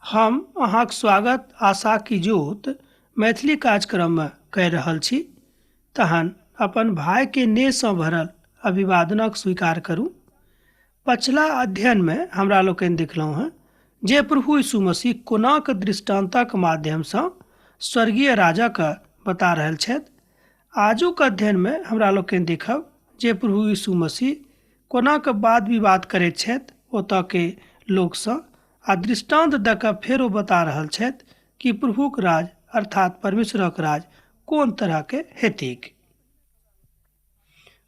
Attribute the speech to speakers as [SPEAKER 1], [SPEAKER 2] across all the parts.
[SPEAKER 1] हम अहाँक स्वागत आशा की जोत मैथिली कार्यक्रम में कहि रहल छी। तहन अपन भाई के नेह सँ भरल अभिवादनक स्वीकार करू। पछिला अध्ययन में हमरा लोकनि देखलहुँ हैं जे प्रभु यीशु मसीह कोनाक दृष्टान्तक माध्यम सँ स्वर्गीय राजा के बता रहल छथि। आजुक अध्ययन में हमरा लोकनि देखब जे प्रभु यीशु मसीह कोनाक वाद विवाद करैत छथि ओतऽ के लोक सँ आ दृष्टांत दऽ कऽ फेरो बता रहल छथि कि प्रभुक राज अर्थात परमेश्वरक राज कोन तरह के हेतैक।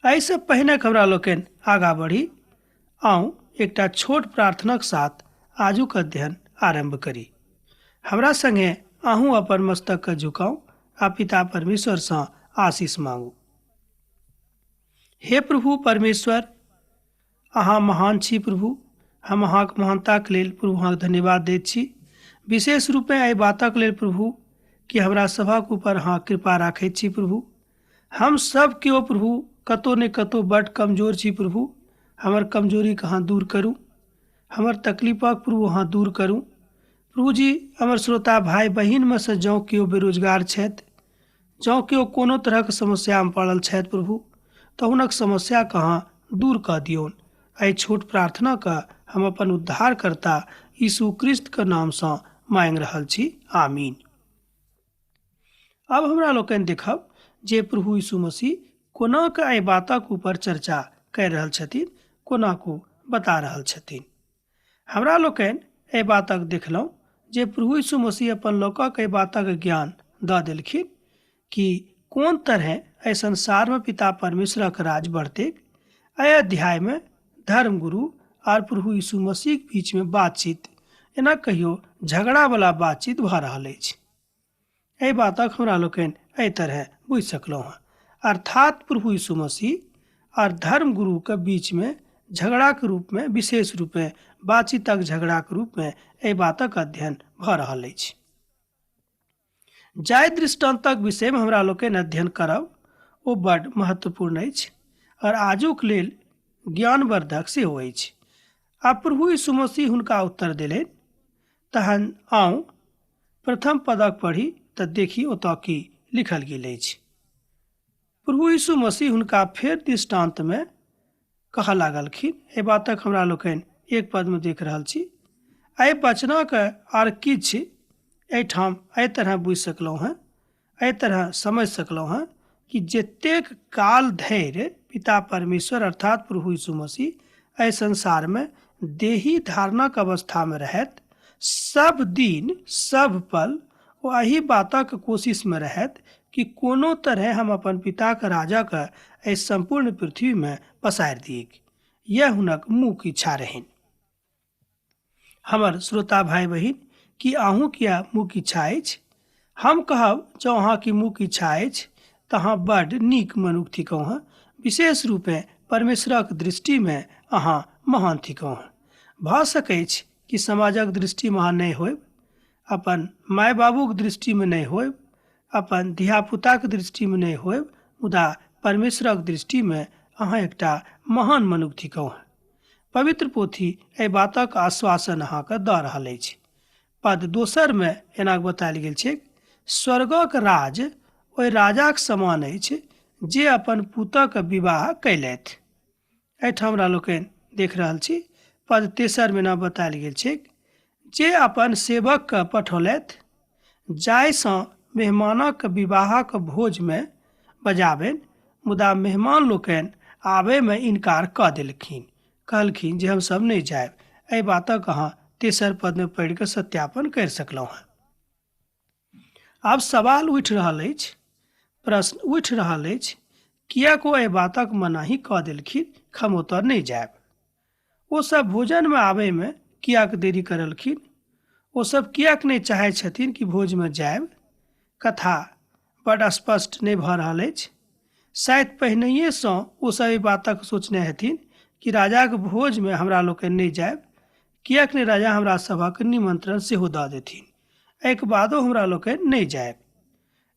[SPEAKER 1] एहिसँ पहिने हमरा लोकनि आगाँ बढ़ी आउ एकटा छोट प्रार्थनाक साथ आजुक अध्ययन आरंभ करी। हमरा संगे अहूँ अपन मस्तक के झुकाऊ आ पिता परमेश्वर सँ आशीष मांगू। हे प्रभु परमेश्वर, अहाँ महान छी प्रभु। हम अहाँक महानताक लेल प्रभु अहाँक धन्यवाद दैत छी। विशेष रूपे एहि बातक लेल प्रभु कि हमरा सभक ऊपर अहाँ कृपा राखैत छी प्रभु। हम सब केओ प्रभु कतौ ने कतौ बड कमजोर छी प्रभु। हमर कमजोरी के अहाँ दूर करू। हमर तकलीफक प्रभु अहाँ दूर करू। प्रभु जी, हमर श्रोता भाई बहिन में से जँ केओ बेरोजगार छथि, जँ केओ कोनो तरहक समस्या में पड़ल छथि प्रभु, तऽ हुनक समस्या के अहाँ दूर कऽ दियौन। एहि छोट प्रार्थना के हम अपन उद्धारकर्ता यीशु क्रिस्त के नाम सँ मांगि रहल छी, आमीन। अब हमरा लोकनि देखब जे प्रभु यीशु मसीह कोना के एहि बातक ऊपर चर्चा करि रहल छथिन, कोना को बता रहल छथिन। हमरा लोकनि एहि बातक देखलहुँ जे प्रभु यीशु मसीह अपन लोकक एहि बातक ज्ञान दऽ देलखिन कि कोन तरह एहि संसार में पिता परमेश्वरक राज बढ़तैक। एहि अध्याय में धर्मगुरु और प्रभु यीशु मसीह के बीच में बातचीत, एना कहियो झगड़ा वाला बातचीत भऽ रहल अछि। एहि बातक हमरा लोकनि एहि तरह बुझि सकलहुँ हैं, अर्थात प्रभु यीशु मसीह और धर्मगुरु के बीच में झगड़ा के रूप में, विशेष रूप में बातचीतक झगड़ा के रूप में एहि बातक अध्ययन भऽ रहल अछि। जाहि दृष्टान्तक विषय में हमरा लोकनि अध्ययन करब ओ बड महत्वपूर्ण अछि और आजुक लेल ज्ञानवर्धक सेहो अछि। आ प्रभु यीशु मसीह हुनका उत्तर देलनि। तहन आउ प्रथम पदक पढ़ी तऽ देखी ओतऽ की लिखल गेल अछि। प्रभु यीशु मसीह हुनका फेर दृष्टांत में कहऽ लागलखिन। एहि बातक हमरा लोकनि एक पद में देख रहल छी। एहि वचनक आर किछु एहिठाम एहि तरह बुझि सकलहुँ हैं, एहि तरह समझ सकलहुँ हैं कि जतेक काल धरि पिता परमेश्वर अर्थात प्रभु यीशु मसीह एहि संसार में देही धारणक अवस्था में रहत, सब दिन सब पल ओ एही बातक कोशिश में रहत कि कोनो तरह हम अपन पिता के राजा के एहि संपूर्ण पृथ्वी में पसारि दियैक। यह हुनक मुख्य इच्छा रहनि। हमर श्रोता भाई बहिन, कि अहूँ किया मुख्य इच्छा अछि? हम कहब जँ अहाँ की मुख्य इच्छा अछि तऽ अहाँ बड नीक मनुख थिकहुँ हैं। विशेष रूपे परमेश्वरक दृष्टि में अहाँ महान थिकहुँ हैं। भऽ सकै छै कि समाजक दृष्टि में अहाँ नहि होयब, अपन माय बाबूक दृष्टि में नहि होयब, अपन धियापुताक दृष्टि में नहि होयब, मुदा परमेश्वरक दृष्टि में अहाँ एकटा महान मनुख थिकहुँ हैं। पवित्र पोथी एहि बातक आश्वासन अहाँके दऽ रहल अछि। पद दोसर में एना बतायल गेल छै, स्वर्गक राज ओहि राजाक समान अछि जे अपन पुतक विवाह कयलथि। एहिठाम हमरा लोकनि देख रहल छी पद तेसर में ना बतायल गेल छै, जे अपन सेवक के पठौलथि जाहि सँ मेहमानक विवाहक भोज में बजाबनि, मुदा मेहमान लोकनि आबय में इनकार कऽ देलखिन, कहलखिन जे हम सब नहीं जायब। एहि बातक अहाँ तेसर पद में पढ़ि कऽ सत्यापन करि सकलहुँ हैं। आब सवाल उठि रहल अछि, प्रश्न उठि रहल अछि, किएक ओ एहि बातक मनाही कऽ देलखिन, हम ओतऽ नहीं जायब। ओ सब भोजन में आबय में किएक देरी करलखिन? ओ सब किएक नहीं चाहै छथिन कि भोज में जायब? कथा बड स्पष्ट नहीं भऽ रहल अछि। शायद पहिनहिए सँ ओ सब एहि बातक सोचने हेथिन कि राजाक भोज में हमरा लोकनि नहीं जायब, किएक नहीं राजा हमरा सभक निमंत्रण सेहो दऽ देथिन, एहिके बादो हमरा लोकनि नहीं जायब।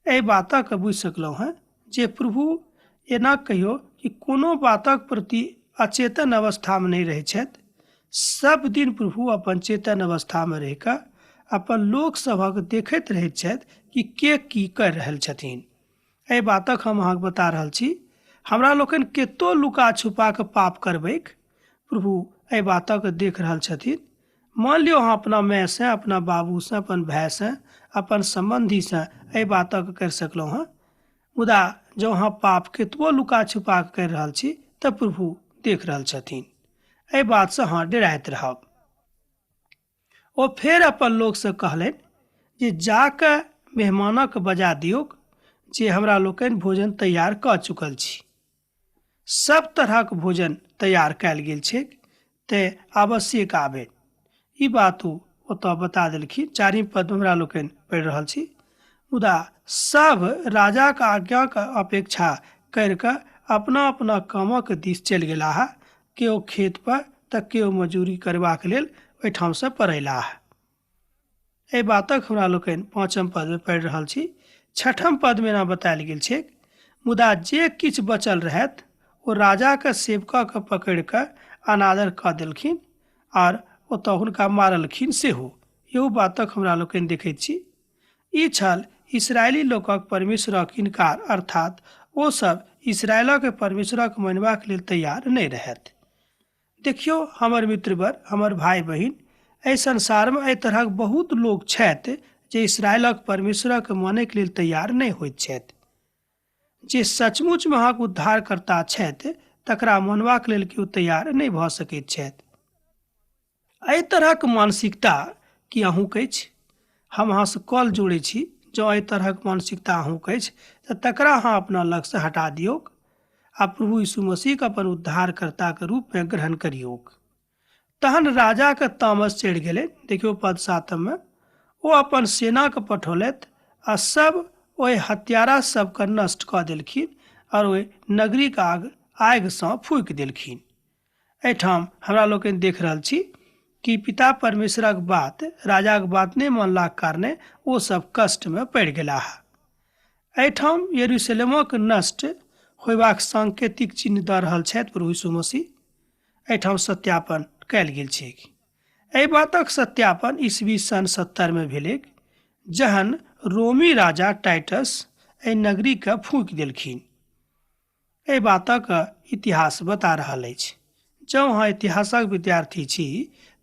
[SPEAKER 1] एहि बातक बुझि सकलहुँ हैं जे प्रभु एना कहियो कि कोनो बातक प्रति अचेतन अवस्था में नहीं रहै छथि। सब दिन प्रभु अपन चेतन अवस्था में रहि कऽ अपन लोक सभक देखैत रहैत छथि कि के की कर रहल छथिन। एहि बातक हम अहाँके बता रहल छी। हमरा लोकनि केतो लुका छुपा कऽ पाप करबैक, प्रभु एहि बातक देख रहल छथिन। मान लियो अहाँ अपना माय से, अपना बाबू से, अपन भाई से, अपन संबंधी से एहि बातक कर सकलहुँ हँ, मुदा जो अहाँ पाप केतबो लुका छुपा कऽ कर रहल छी तऽ प्रभु देख रहल छथिन। एहि बात से अहाँ डराइत रहब। ओ फेर अपन लोक से कहलनि जे जाकऽ मेहमानक बजा दियौक जे हमरा लोकनि भोजन तैयार कऽ चुकल छी। सब तरहक भोजन तैयार कयल गेल छै, ते आवश्यक आबे। ई बात ओ ओतऽ बता देलखिन। 4 पद हमरा लोकनि पढ़ि रहल छी। मुदा सब राजाक आज्ञाक अपेक्षा करि कऽ अपना अपना कामक दिस चलि गेलाह, केओ खेत पर तऽ केओ मजूरी करबाक लेल ओहिठाम से पड़ैलाह। एहि बातक हमरा लोकनि 5 पद में पढ़ि रहल छी। 6 पद में ना बतायल गेल छै, मुदा जे किछु बचल रहत ओ राजाक सेवकक पकड़ि कऽ अनादर कऽ देलखिन और ओतऽ हुनका मारलखिन सेहो। इहो बातक हमरा लोकनि देखैत छी। ई छल इस्राएली लोकक परमेश्वरक इनकार, अर्थात ओ सब इस्राएलक परमेश्वरक मानबाक लेल तैयार नहि रहत। देखियो हमर मित्रवर, हमर भाई बहिन, एहि संसार में एहि तरहक बहुत लोक छथि जे इस्राएलक परमेश्वरक मानैक लेल तैयार नहि होइत छथि। जे सचमुच में अहाँक उद्धारकर्ता छथि तकरा मानबाक लेल केओ तैयार नहि भऽ सकैत छथि। एहि तरहक मानसिकता की अहूँक अछि? हम अहाँ से कॉल जोड़ै छी। जँ एहि तरहक मानसिकता अहूँक अछि तऽ तकरा अहाँ अपना लग से हटा दियौक आ प्रभु यीशु मसीह अपन उद्धारकर्ता के रूप में ग्रहण करियौक। तहन राजा के तामस चढ़ि गेलै। देखियो पद 7 में, ओ अपन सेना के पठौलथि आ सब ओहि हत्यारा सबके नष्ट कऽ देलखिन और ओहि नगरी के आगि सँ फूकि देलखिन। एहिठाम हमरा लोकनि देख रहल छी कि पिता परमेश्वरक बात, राजाक बात नहि मानलाक कारणे ओ सब कष्ट में पड़ि गेलाह। एहिठाम यरूशलेमक नष्ट होयबाक सांकेतिक चिन्ह दऽ रहल छथि प्रभु यीशु मसीह। एहिठाम सत्यापन कयल गेल छै। एहि बातक सत्यापन ईस्वी सन 70 में भेलै, जहन रोमी राजा टाइटस एहि नगरी के फूकि देलखिन। एहि बातक इतिहास बता रहल अछि। जँ अहाँ इतिहासक विद्यार्थी छी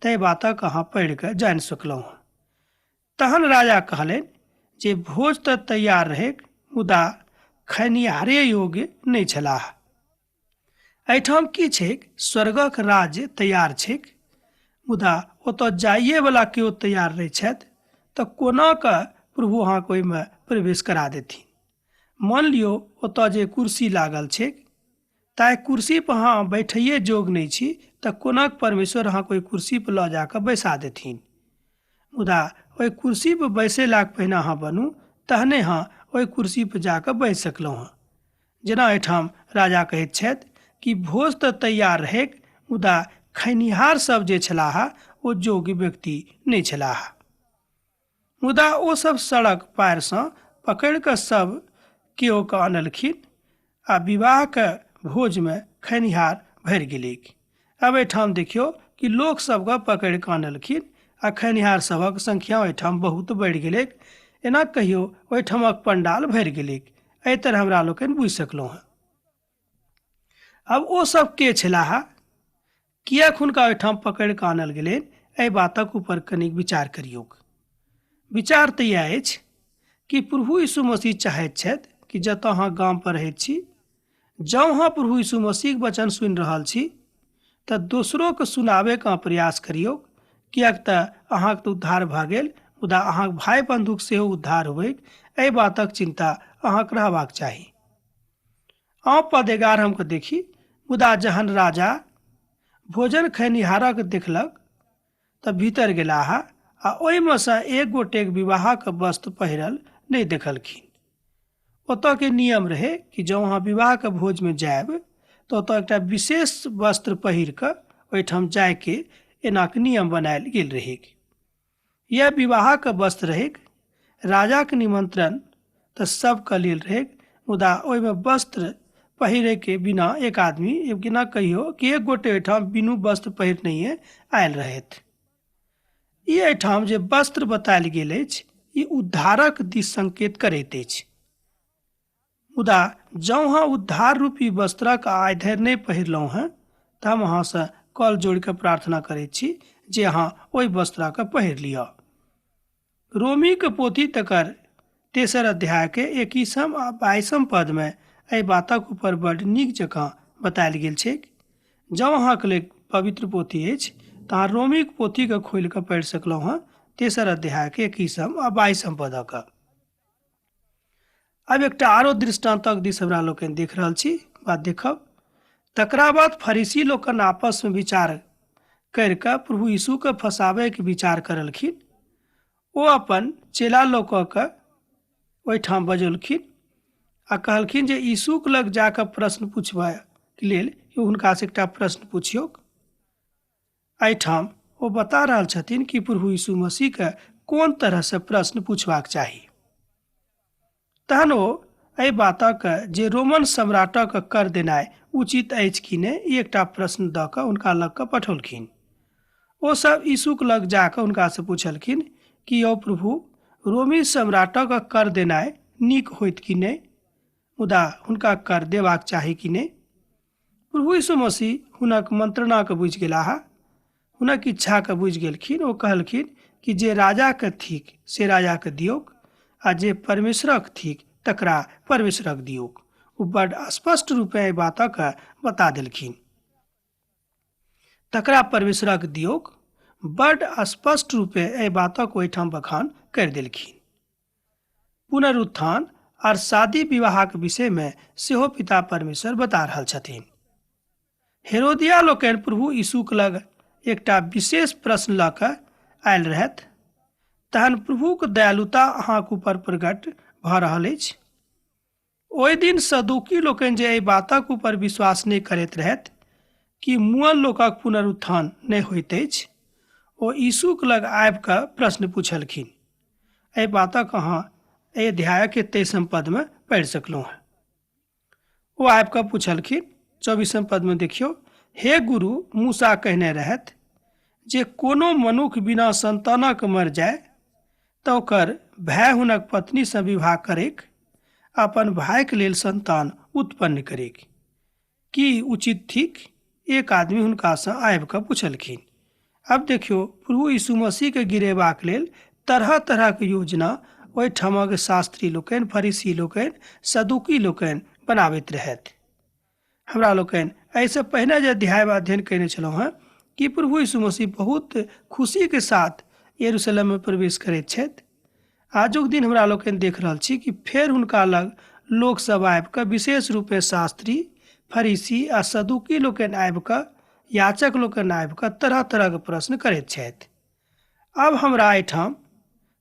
[SPEAKER 1] तऽ एहि बातक अहाँ पढ़ि कऽ जानि सकलहुँ। तहन राजा कहलनि जे भोज तऽ तैयार रहैक, मुदा खनिहारे योग्य नहि छलाह। एहिठाम की छैक? स्वर्गक राज्य तैयार छैक, मुदा ओतऽ जाइए वाला केओ तैयार नहि छथि, तऽ कोना कऽ प्रभु अहाँके ओहिमे प्रवेश करा देथिन? मान लियो ओतऽ जे कुर्सी लागल छैक, ताहि कुर्सी पर अहाँ बैठैए जोग नहि छी तऽ कोना परमेश्वर अहाँके ओहि कुर्सी पर लऽ जाकऽ बैसा देथिन? मुदा ओहि कुर्सी पर बैसे लायक पहिने अहाँ बनू, तहने अहाँ ओहि कुर्सी पर जाकऽ बैस सकलहुँ हँ। जेना एहिठाम राजा कहैत छथि कि भोज तऽ तैयार रहैक, मुदा खनिहार सब जे छलाह ओ योग्य व्यक्ति नहि छलाह। मुदा ओ सब सड़क पार सँ पकड़ि कऽ सब केओ के आनलखिन आ विवाह के भोज में खनिहार भरि गेलैक। अब एहिठाम देखियो कि लोक सबके पकड़ि कऽ आनलखिन आ खनिहार सभक संख्या ओहिठाम बहुत बढ़ि गेलैक। एना कहियो ओहिठामक पंडाल भरि गेलैक। एहि तरह हमरा लोकनि बुझि सकलहुँ हँ। अब ओ सब के छलाह? किएक हुनका ओहिठाम पकड़ि कऽ आनल गेलनि? एहि बातक ऊपर कनिक विचार करियौक। विचार तऽ इएह अछि कि प्रभु यीशु मसीह चाहैत छथि कि जतऽ अहाँ गाम पर रहैत छी, जँ अहाँ प्रभु यीशु मसीह के वचन सुनि रहल छी तऽ दोसरो के सुनाबे के प्रयास करियौ, किएक तऽ अहाँके तऽ उद्धार भऽ गेल, मुदा अहाँके भाई बंधुक सेहो उद्धार होइक, एहि बातक चिंता अहाँके रहबाक चाही। अहाँ पद 11 हमके देखी, मुदा जहन राजा भोजन खनिहारक देखलक तऽ भीतर गेलाह आ ओहिमे सँ एक गोटेक विवाहक वस्त्र पहिरल नहि देखलखिन। ओतऽ के नियम रहे कि जँ अहाँ विवाह के भोज में जायब तऽ ओतऽ एकटा विशेष वस्त्र पहिर कऽ ओहिठाम जायके एनाक नियम बनायल गेल रहेक। यह विवाह के वस्त्र रहेक। राजा के निमंत्रण तऽ सबके लेल रहेक, मुदा ओहिमे वस्त्र पहिरे के बिना एक आदमी, बिना कहियो कि एक गोटे ओहिठाम बिनु वस्त्र पहिरनहिए आयल रहथि। ई एहिठाम जे वस्त्र बतायल गेल अछि ई उद्धारक दिस संकेत करैत अछि। मुदा जँ अहाँ उद्धार रूपी वस्त्रक आइ धरि नहि पहिरलहुँ हैं तऽ हम अहाँसँ कल जोड़ि कऽ प्रार्थना करैत छी जे अहाँ ओहि वस्त्रके पहिर लिअ। रोमीके पोथी तकर 3 अध्यायके 21 आ 22 पदमे एहि बातक ऊपर बड्ड नीक जकाँ बतायल गेल छै। जँ अहाँके लेल पवित्र पोथी अछि तऽ अहाँ रोमीके पोथीके खोलि कऽ पढ़ि सकलहुँ हँ 3 अध्यायके 21 आ 22 पदक। अब एकटा आरो दृष्टान्तक दिस हमरा लोकनि देख रहल छी, बात देखब। तकरा बाद फरीसी लोकनि आपसमे विचार करि कऽ प्रभु यीशुके फँसाबैके विचार करलखिन। ओ अपन चेला लोकके ओहिठाम बजौलखिन आ कहलखिन जे यीशुके लग जाकऽ प्रश्न पूछबाक लेल हुनकासँ एकटा प्रश्न पूछियौक। एहिठाम ओ बता रहल छथिन कि प्रभु यीशु मसीहके कोन तरहसँ प्रश्न पूछबाक चाही। तहन ओ एहि बातक जे रोमन सम्राटक कर देनाइ उचित अछि कि नहि ई एकटा प्रश्न दऽ कऽ हुनका लग कऽ पठौलखिन। ओ सब यीशुके लग जाकऽ हुनकासँ पूछलखिन कि यौ प्रभु, रोमी सम्राटक कर देनाइ नीक होइत कि नहि, मुदा हुनका कर देबाक चाही कि नहि। प्रभु यीशु मसीह हुनक मंत्रणाके बुझि गेलाह, हुनक इच्छाके बुझि गेलखिन। ओ कहलखिन कि जे राजाके थिक से राजाके दियौक आ जे परमेश्वरक थिक तकरा परमेश्वरक दियौक। ओ बड्ड स्पष्ट रूपे एहि बातक बता देलखिन। तकरा परमेश्वरक दियौक बड्ड स्पष्ट रूपे एहि बातक ओहिठाम बखान करि देलखिन। पुनरुत्थान आर शादी विवाहक विषयमे सेहो पिता परमेश्वर बता रहल छथिन। हेरोदिया लोकनि प्रभु यीशुक लग एकटा विशेष प्रश्न लऽ कऽ आयल रहथि। तहन प्रभुक दयालुता अहाँके ऊपर प्रकट भऽ रहल अछि। ओहि दिन सदुकी लोकनि जे एहि बातक ऊपर विश्वास नहि करैत रहथि कि मुअल लोकक पुनरुत्थान नहि होइत अछि, ओ यीशुक लग आबि कऽ प्रश्न पूछलखिन। एहि बातक अहाँ एहि अध्यायके 23 पदमे पढ़ि सकलहुँ हैं। ओ आबि कऽ पूछलखिन 24 पदमे देखियौ, हे गुरु, मूसा कहने रहथि जे कोनो मनुख बिना संतानक मर जाय तऽ ओकर भाय हुनक पत्नीसँ विवाह करैक अपन भाइके लेल संतान उत्पन्न करैक की उचित थिक। एक आदमी हुनकासँ आबि कऽ पूछलखिन। अब देखियौ, प्रभु यीशु मसीहके गिरेबाक लेल तरह तरहके योजना ओहिठामक शास्त्री लोकनि, फरीसी लोकनि, सदुकी लोकनि बनाबैत रहथि। हमरा लोकनि एहिसँ पहिने जे अध्यायमे अध्ययन कयने छलहुँ हैं कि प्रभु यीशु मसीह बहुत खुशीके साथ यरूशलेममे प्रवेश करैत छथि। आजुक दिन हमरा लोकनि देख रहल छी कि फेर हुनका लग लोकसभ आबि कऽ, विशेष रूपे शास्त्री, फरीसी आ सदुकी लोकनि आबि कऽ, याचक लोकनि आबि कऽ तरह तरहके प्रश्न करैत छथि। अब हमरा एहिठाम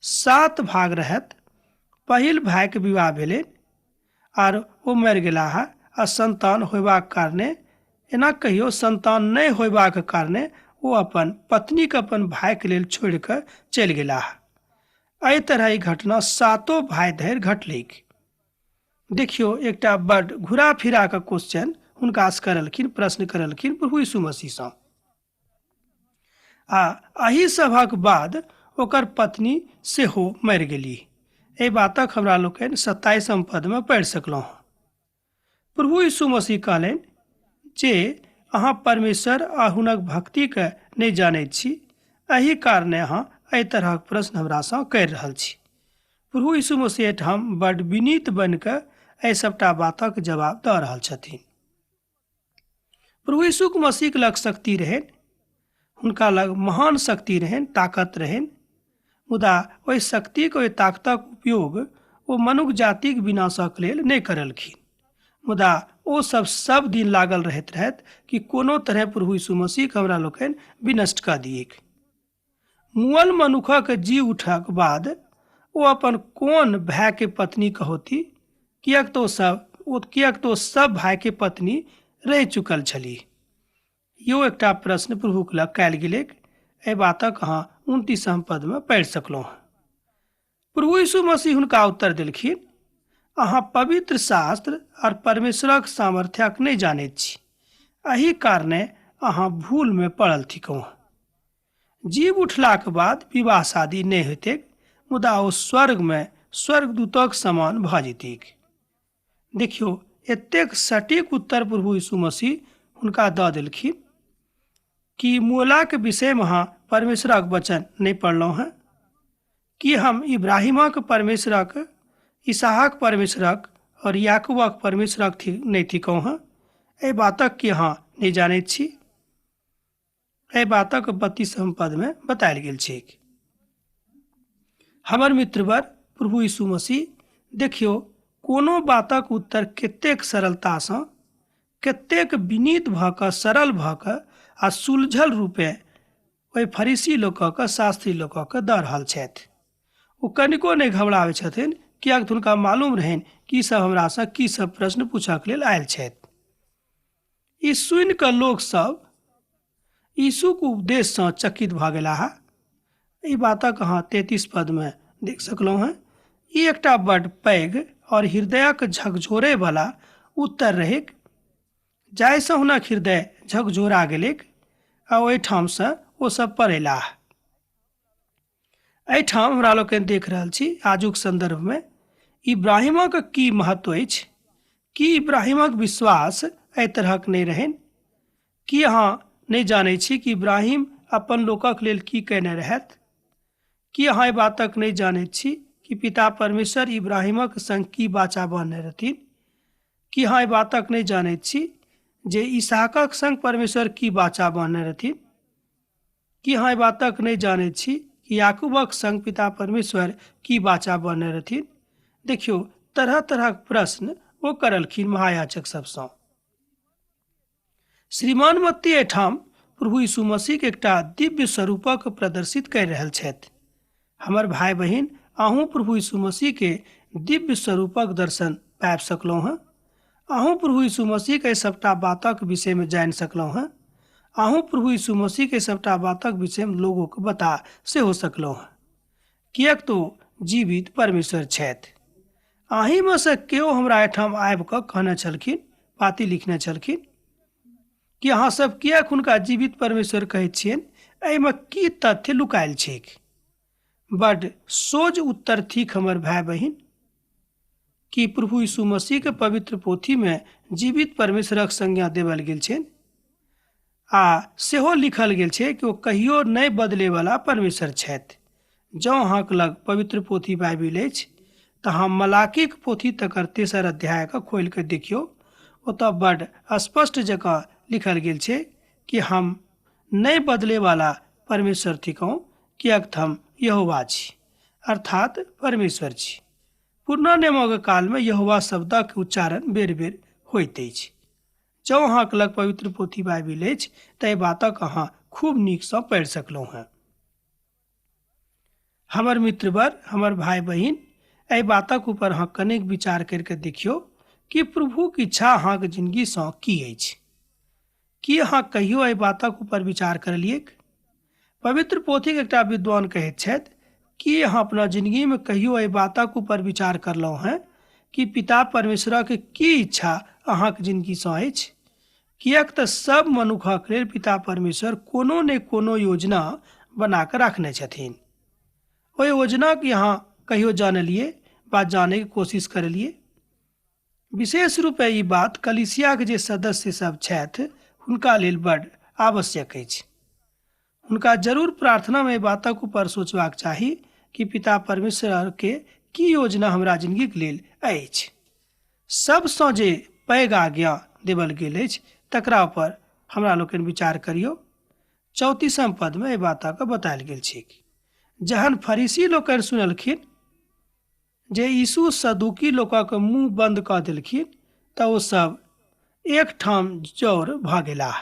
[SPEAKER 1] 7 भाग रहत। पहिल भाइके विवाह भेलै आर ओ मरि गेलाह आ संतान होयबाक कारणे, एना कहियो संतान नहि होयबाक कारणे ओ अपन पत्नीके अपन भाइके लेल छोड़ि कऽ चलि गेलाह। एहि तरह ई घटना 7 भाइ धरि घटलैक। देखियौ, एकटा बड्ड घुरा फिरा कऽ क्वेश्चन हुनकासँ करलखिन, प्रश्न करलखिन प्रभु यीशु मसीहसँ। आ एहि सभक बाद ओकर पत्नी सेहो मरि गेलीह। एहि बातक हमरा लोकनि 27 पदमे पढ़ि सकलहुँ। प्रभु यीशु मसीह कहलनि जे अहाँ परमेश्वर आ हुनक भक्तिके नहि जानैत छी, एहि कारणे अहाँ एहि तरहक प्रश्न हमरासँ करि रहल छी। प्रभु यीशु मसीह एहिठाम बड्ड विनीत बनि कऽ एहि सभटा बातक जवाब दऽ रहल छथिन। प्रभु यीशु मसीहके लग शक्ति रहनि, हुनका लग महान शक्ति रहनि, ताकत रहनि, मुदा ओहि शक्तिके, ओहि ताकतक उपयोग ओ मनुष्य जातिक विनाशक लेल नहि करलखिन। मुदा ओ सब दिन लागल रहैत रहथि कि कोनो तरह प्रभु यीशु मसीहके हमरा लोकनि विनष्ट कऽ दियैक। मुअल मनुखक जी उठक बाद ओ अपन कोन भाइके पत्नी कहोती, किएक तो सब भाइके पत्नी रहि चुकल छलीह। यो एकटा प्रश्न प्रभुके लग कयल गेलैक। एहि बातक अहाँ 29 पदमे पढ़ि सकलहुँ। प्रभु यीशु मसीह हुनका उत्तर देलखिन, अहाँ पवित्र शास्त्र और परमेश्वरक सामर्थ्यक नहि जानैत छी, एहि कारणे अहाँ भूलमे पड़ल थिकहुँ। जीव उठलाक बाद विवाह शादी नहि होइतेक, मुदा ओ स्वर्ग में स्वर्गदूतक समान भऽ जैतिक। देखियौ, एतेक सटीक उत्तर प्रभु यीशु मसीह हुनका दऽ देलखिन कि मोलाक विषय में अहाँ परमेश्वरक वचन नहि पढ़लहुँ हैं? कि हम इब्राहिमक परमेश्वरक, इसहाक परमेश्वरक और याकूबक परमेश्वरक नहि थिकहुँ हैं? एहि बातक कि अहाँ नहि जानैत छी? एहि बातक 32 पद में बतायल गेल छै। हमर मित्रवर प्रभु यीशु मसीह, देखियौ, कोनो बातक उत्तर कतेक सरलतासँ, कतेक विनीत भऽ कऽ, सरल भऽ कऽ आ सुलझल रूपे ओहि फरीसी लोकक, शास्त्री लोकक दऽ रहल छथि। ओ कनिको नहि घबराबै छथिन, किएक तऽ हुनका मालूम रहनि कि सब हमरासँ की सब प्रश्न पूछक लेल आयल छथि। ई सुनि कऽ लोक सब यीशुक उपदेशसँ चकित भऽ गेलाह। ई बातक अहाँ 33 पद में देख सकलहुँ हैं। ई एकटा बड़ पैघ और हृदयक झकझोरे वाला उत्तर रहैक, जाहिसँ हुनक हृदय झकझोरा गेलैक आ ओहिठामसँ ओ सब पढ़ेलाह। एहिठाम हमरा लोग देख रहल छी आजुक संदर्भ में इब्राहिमक की महत्व अछि, कि इब्राहिमक विश्वास एहि तरहक नहि रहनि। कि अहाँ नहि जानै छी कि इब्राहिम अपन लोकक लेल की कयने रहथि? कि अहाँ एहि बातक नहि जानैत छी कि पिता परमेश्वर इब्राहिमक संग की वाचा बान्हने रहथिन? कि अहाँ एहि बातक नहि जानैत छी जे इसहाकक संग परमेश्वर की वाचा बान्हने रहथिन? कि अहाँ एहि बातक नहि जानैत छी कि याकूबक संग पिता परमेश्वर की वाचा बान्हने रहथिन? देखियौ, तरह तरहक प्रश्न ओ करलखिन महायाजक सबसँ। श्रीमान मत्ती एहिठाम प्रभु यीशु मसीह एकटा दिव्य स्वरूपक प्रदर्शित कर रहल छथि। हमर भाई बहिन, अहूँ प्रभु यीशु मसीह के दिव्य स्वरूपक दर्शन पाबि सकलहुँ हैं। अहूँ प्रभु यीशु मसीह के सबटा बातक विषय में जानि सकलहुँ हैं। अहूँ प्रभु यीशु मसीह के सबटा बातक विषय में लोगों के बता से हो सकलहुँ हैं, किएक तो जीवित परमेश्वर छथि। अहीं में से केओ हमरा एहिठाम आबि कऽ कहने छलखिन, पाती लिखने छलखिन कि अहाँ सब किएक हुनका जीवित परमेश्वर कहैत छियनि? एहिमे की तथ्य लुकायल छैक? बड़ सोझ उत्तर थिक हमर भाई बहिन, कि प्रभु यीशु मसीह के पवित्र पोथी में जीवित परमेश्वरक संज्ञा देवल गेल छै आ सेहो लिखल गेल छै कि ओ कहियो नहि बदले वाला परमेश्वर छथि। जँ अहाँक लग पवित्र पोथी बाइबिल अछि तऽ अहाँ मलाकीक पोथी तकर 3 अध्याय के खोलि कऽ देखियौ। ओतऽ बड़ स्पष्ट जकाँ लिखल गेल छै कि हम नहीं बदले वाला परमेश्वर थिकहुँ, किएक तऽ हम यहोवा छी, अर्थात परमेश्वर छी। पुरना नियमक काल में यहोवा शब्दक उच्चारण बेर बेर होइत अछि। जँ अहाँक लग पवित्र पोथी बाइबिल अछि तऽ एहि बातक अहाँ खूब नीकसँ पढ़ि सकलहुँ हैं। हमर मित्रवर, हमर भाई बहिन, एहि बातक ऊपर अहाँ कनेक विचार करके देखियौ कि प्रभुक इच्छा अहाँक जिंदगीसँ की अछि। कि अहाँ कहियो एहि बातक ऊपर विचार करलियै? पवित्र पोथी के एकटा विद्वान कहैत छथि कि अहाँ अपना जिंदगी में कहियो एहि बातक ऊपर विचार करलहुँ हैं कि पिता परमेश्वरक की इच्छा अहाँक जिंदगीसँ अछि? किएक तऽ सब मनुखक लेल पिता परमेश्वर कोनो ने कोनो योजना बना कऽ रखने छथिन। ओहि योजना के अहाँ कहियो जानलियै वा जाने की कोशिश करलियै? विशेष रूपे ई बात कलीसिया के जे सदस्य सब छथि हुनका लेल बड़ आवश्यक अछि। हुनका जरूर प्रार्थना में बातक ऊपर सोचबाक चाही कि पिता परमेश्वर के की योजना हमरा जिंदगी के लेल अछि। सबसँ जे पैघ आज्ञा देवल गेल अछि तकरा पर हमरा लोकनि विचार करियौ। 34 पद में एहि बातक बतायल गेल छै कि जहन फरीसी लोकनि सुनलखिन जे यीशु सदुकी लोकक मुंह बंद कऽ देलखिन तऽ ओ सब एक ठाम जौर भऽ गेलाह।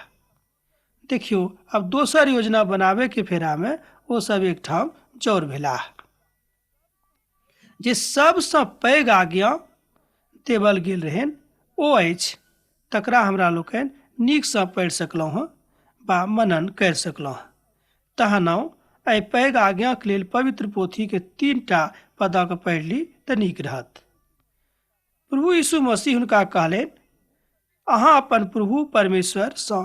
[SPEAKER 1] देखियौ, अब दोसर योजना बनावे के फेरा में ओ सब एक ठाम जौर भेलाह। जे सबसँ पैघ आज्ञा देवल गेल रहनि ओ अछि, तकरा हमरा लोकनि नीकसँ पढ़ि सकलहुँ हैं वा मनन करि सकलहुँ हैं। तहन एहि पैघ आज्ञाक लेल पवित्र पोथी के 3टा पदक पढ़ि ली तऽ नीक रहत। प्रभु यीशु मसीह हुनका कहलनि, अहाँ अपन प्रभु परमेश्वरसँ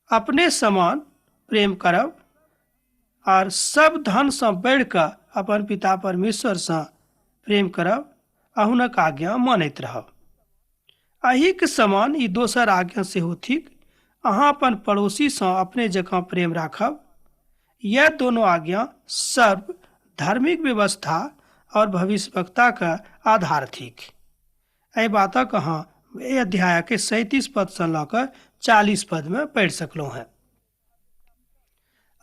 [SPEAKER 1] अपने समान प्रेम करब और सब धन से बढ़ कऽ अपन पिता परमेश्वर से प्रेम करब आ हुनक आज्ञा मानैत रहब। एही के समान ई दोसर आज्ञा सेहो थिक, अहाँ अपन पड़ोसी से अपने जकाँ प्रेम राखब। यह दोनों आज्ञा सर्व धार्मिक व्यवस्था और भविष्यवक्ता का आधार थिक। एहि बातक अहाँ एहि अध्याय के 37 पद से लऽ कऽ 40 पद में पढ़ि सकलहुँ हैं।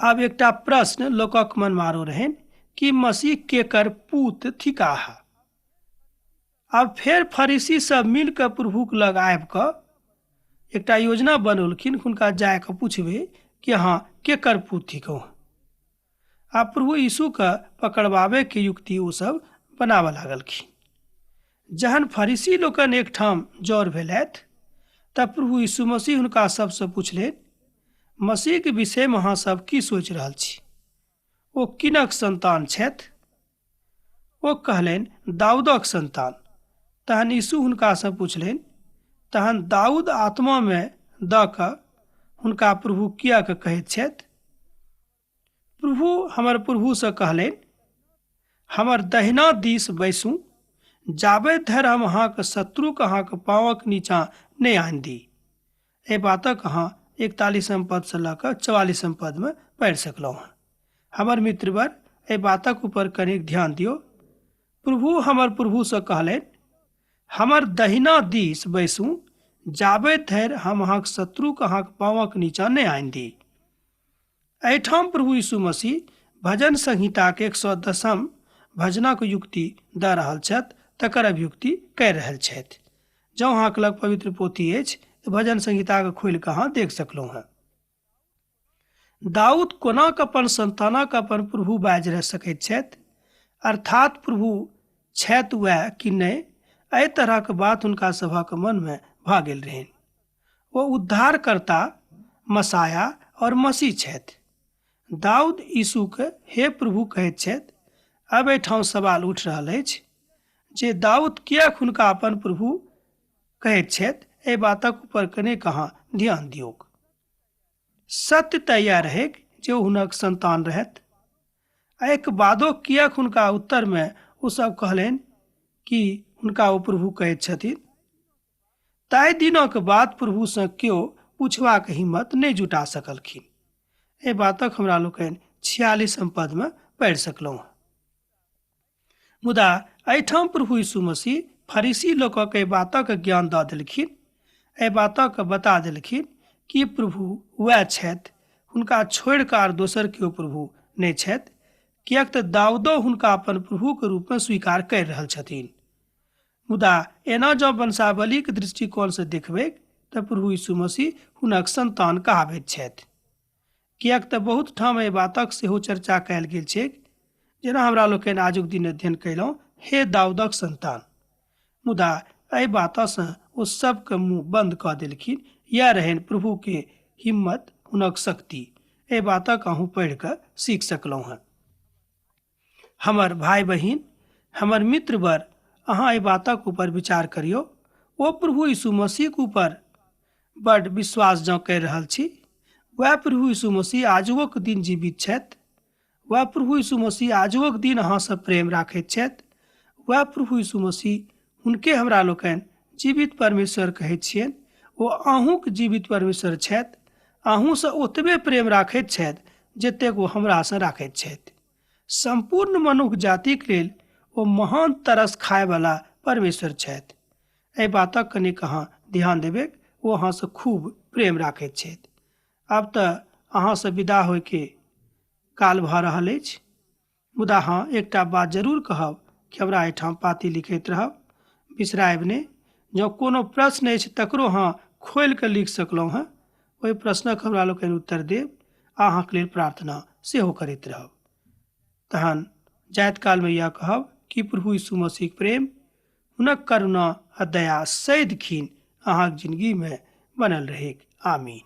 [SPEAKER 1] अब एकटा प्रश्न लोकक मन मारो रहन कि मसीह केकर पूत थिकाह। अब फेर फरीसी सब मिलकर प्रभुक लग आबि कऽ एकटा योजना बनौलखिन, हुनका जाय कऽ पूछबे कि अहाँ केकर पूत थिकौ। आ प्रभु यीशु के पकड़वाबे के युक्ति ओ सब बनाबऽ लागलखिन। जहन फरीसी लोकन एकठाम जड़ भेलथि तब प्रभु यीशु मसीह हुनका सबसे पूछलनि, मसीह के विषय में अहाँ सब की सोचि रहल छी? ओ किनक संतान छथि? ओ कहलनि, दाऊदक संतान। तहन यीशु हुनका से पूछलनि, तहन दाऊद आत्मा में दऽ कऽ हुनका प्रभु किएक कहैत छथि? प्रभु हमर प्रभु से कहलनि, हमर दहिना दिस बैसू, जाबे धरि हम अहाँके शत्रुक अहाँके पाँवक नीचाँ नहि आनि दी। एहि बातक अहाँ 41 पद से लऽ कऽ 44 पद में पढ़ि सकलहुँ हैं। हमर मित्रवर, एहि बातक ऊपर कनिक ध्यान दियो। प्रभु हमर प्रभु से कहलनि, हमर दहिना दिस बैसू, जाबे धरि हम अहाँके शत्रुक अहाँके पाँवक नीचाँ नहि आनि दी। एहिठाम प्रभु यीशु मसीह भजन संहिता के 110 भजनक युक्ति दऽ रहल छथि, तकर अभियुक्ति कहि रहल छथि। जँ अहाँके लग पवित्र पोथी अछि तऽ भजन संहिता के खोलि कऽ अहाँ देख सकलहुँ हैं। दाऊद कोना कऽ अपन संतानक अपन प्रभु बाजि रह सकैत छथि, अर्थात प्रभु छथि वएह कि नहि, एहि तरहक बात हुनका सभक मन में भऽ गेल रहनि। ओ उद्धारकर्ता, मसाया और मसीह छथि। दाऊद यीशु के हे प्रभु कहैत छथि। अब एहिठाम सवाल उठि रहल अछि जे दाऊद किएक हुनका अपन प्रभु कहैत छथि। एहि बातक ऊपर कनेक अहाँ ध्यान दियौक। सत्य तऽ इएह रहैक जे ओ हुनक संतान रहथि। एहिके बादो किएक हुनका उत्तर में ओ सब कहलनि कि हुनका ओ प्रभु कहैत छथिन। ताहि दिनक बाद प्रभु से केओ पूछबाक हिम्मत नहि जुटा सकलखिन। एहि बातक हमरा लोकनि 46 पद में पढ़ि सकलहुँ। मुदा एहिठाम प्रभु यीशु मसीह फरीसी लोकक एहि बातक ज्ञान दऽ देलखिन, एहि बातक बता देलखिन कि प्रभु वएह छथि, हुनका छोड़ि कऽ आर दोसर केओ प्रभु नहि छथि, किएक तऽ दाऊदो हुनका अपन प्रभु के रूप में स्वीकार करि रहल छथिन। मुदा एना जँ वंशावली के दृष्टिकोण से देखबै तऽ प्रभु यीशु मसीह हुनक संतान कहाबैत छथि। किएक तऽ बहुत ठाम एहि बातक सेहो चर्चा कयल गेल छै, जेना हमरा लोकनि आजुक दिन अध्ययन कयलहुँ, हे दाऊदक संतान। मुदा एहि बातसँ ओ सबके मुँह बंद कऽ देलखिन। यह रहनि प्रभु के हिम्मत, हुनक शक्ति। एहि बातक अहूँ पढ़ि कऽ सीख सकलहुँ हैं। हमर भाई बहिन, हमर मित्रवर, अहाँ एहि बातक ऊपर विचार करियो। ओ प्रभु यीशु मसीह के ऊपर बड़ विश्वास जँ करि रहल छी, वह प्रभु यीशु मसीह आजुक दिन जीवित छथि। वह प्रभु यीशु मसीह आजुक दिन अहाँ से प्रेम राखैत छथि। वह प्रभु यीशु मसीह, हुनके हमरा लोकनि जीवित परमेश्वर कहैत छियनि। ओ अहूँके जीवित परमेश्वर छथि, अहूँ से ओतबे प्रेम राखैत छथि जतेक ओ हमरा से राखैत छथि। संपूर्ण मनुष्य जातिक लेल ओ महान तरस खाय वाला परमेश्वर छथि। एहि बातक कनिक अहाँ ध्यान देबै, ओ अहाँ से खूब प्रेम राखैत छथि। अब तऽ अहाँ से विदा होय के काल भऽ रहल अछि। मुदा हाँ, एकटा बात जरूर कहब कि हमरा एहिठाम पाती लिखैत रहब, बिसरायब नहि। जँ कोनो प्रश्न अछि तकरो अहाँ खोलि कऽ लिख सकलहुँ हैं। ओहि प्रश्नक हमरा लोकनि उत्तर देब, अहाँके लेल प्रार्थना सेहो करैत रहब। तहन जाइत काल में यह कहब कि प्रभु यीशु मसीह प्रेम, हुनक करुणा आ दया सदिखन अहाँक जिंदगी में बनल रहेक। आमीन।